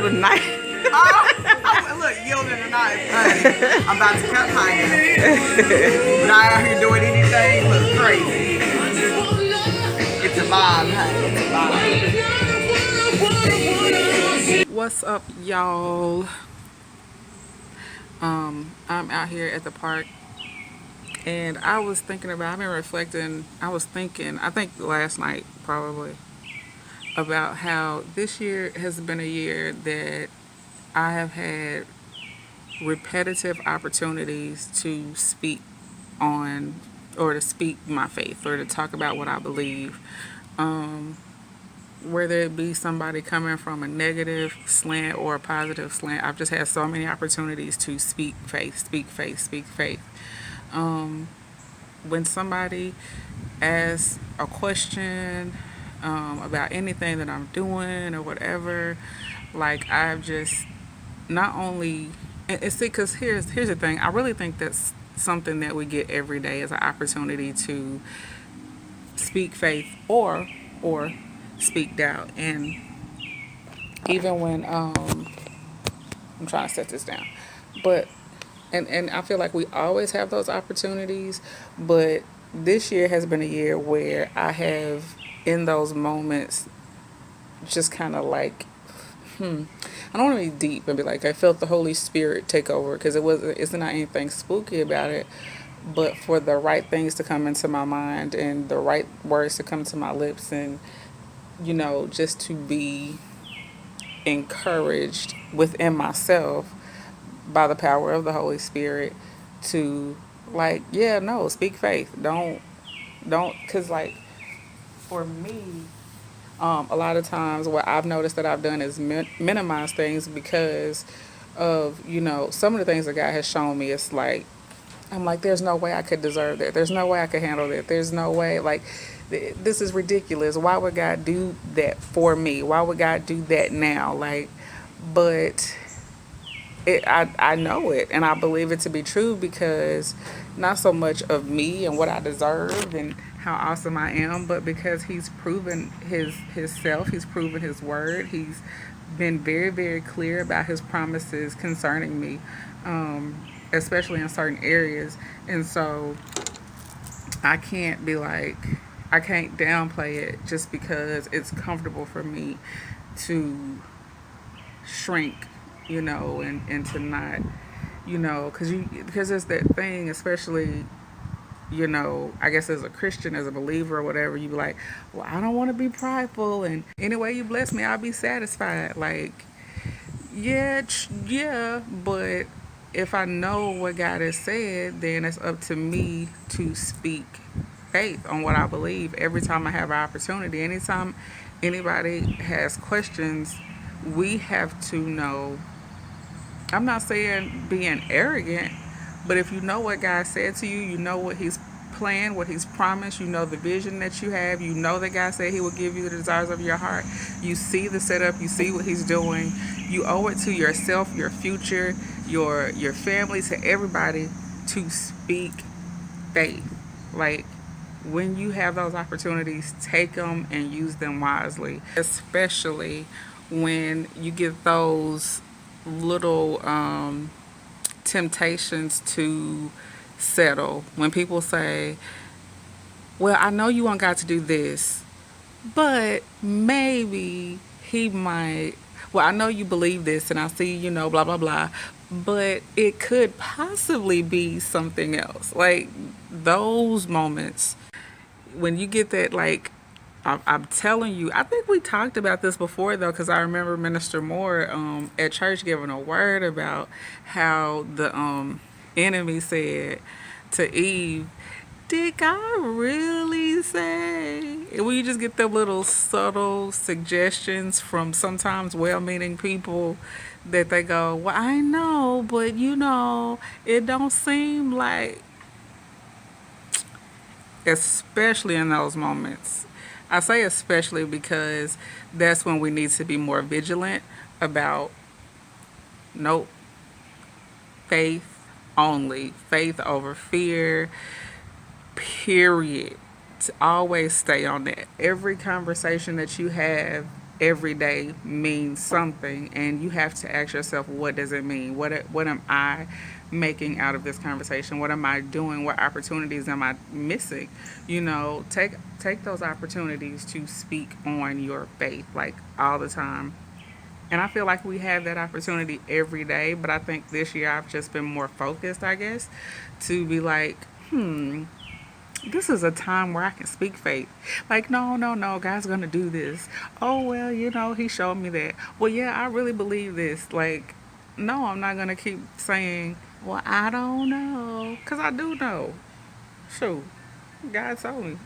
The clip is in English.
got a knife. Look, yielding a knife. Hey, I'm about to cut my hand. But I out here doing anything look crazy. It's a vibe, hey. It's a vibe. What's up, y'all? I'm out here at the park, and I've been reflecting. I think last night probably, about how this year has been a year that I have had repetitive opportunities to speak on, or to speak my faith, or to talk about what I believe. Whether it be somebody coming from a negative slant or a positive slant, I've just had so many opportunities to speak faith, speak faith, speak faith. When somebody asks a question about anything that I'm doing or whatever, like I've just not only and see, because here's the thing. I really think that's something that we get every day as an opportunity to speak faith or speak doubt. And even when I'm trying to set this down, but and I feel like we always have those opportunities, but this year has been a year where I have, in those moments, just kind of like, I don't want to be deep and be like, I felt the Holy Spirit take over, because it's not anything spooky about it, but for the right things to come into my mind and the right words to come to my lips, and just to be encouraged within myself by the power of the Holy Spirit to, like, yeah, no, speak faith. Don't, because, like, for me, a lot of times what I've noticed that I've done is minimize things because of, some of the things that God has shown me. It's like, I'm like, there's no way I could deserve that. There's no way I could handle that. There's no way, like, this is ridiculous. Why would God do that for me? Why would God do that now? Like, but I know it, and I believe it to be true, because not so much of me and what I deserve and how awesome I am, but because He's proven his self. He's proven His word. He's been very, very clear about His promises concerning me, especially in certain areas. And so I can't be like, I can't downplay it just because it's comfortable for me to shrink, and to not, because it's that thing, especially, I guess as a Christian, as a believer or whatever, you be like, well, I don't want to be prideful, and anyway you bless me, I'll be satisfied. Like, yeah, yeah, but if I know what God has said, then it's up to me to speak faith on what I believe every time I have an opportunity. Anytime anybody has questions, we have to know. I'm not saying being arrogant, but if you know what God said to you, you know what He's planned, what He's promised, you know the vision that you have, you know that God said He will give you the desires of your heart, you see the setup, you see what He's doing, you owe it to yourself, your future, your family, to everybody, to speak faith. Like, when you have those opportunities, take them and use them wisely, especially when you get those little temptations to settle. When people say, well, I know you want God to do this, but maybe He might, well, I know you believe this and I see, blah, blah, blah, but it could possibly be something else. Like, those moments when you get that, like, I'm telling you, I think we talked about this before, though, because I remember Minister Moore at church giving a word about how the enemy said to Eve, did God really say? And when you just get the little subtle suggestions from sometimes well-meaning people, that they go, well, I know, but it don't seem like, especially in those moments. I say especially because that's when we need to be more vigilant about, nope, faith only, faith over fear, period. To always stay on that. Every conversation that you have every day means something, and you have to ask yourself, what does it mean? What am I making out of this conversation? What am I doing? What opportunities am I missing? Take those opportunities to speak on your faith, like, all the time. And I feel like we have that opportunity every day, but I think this year I've just been more focused, I guess, to be like, this is a time where I can speak faith. Like, no, no, no, God's gonna do this. Oh, well, He showed me that. Well, yeah, I really believe this. Like, no, I'm not gonna keep saying, well, I don't know, because I do know. Shoot, God told me.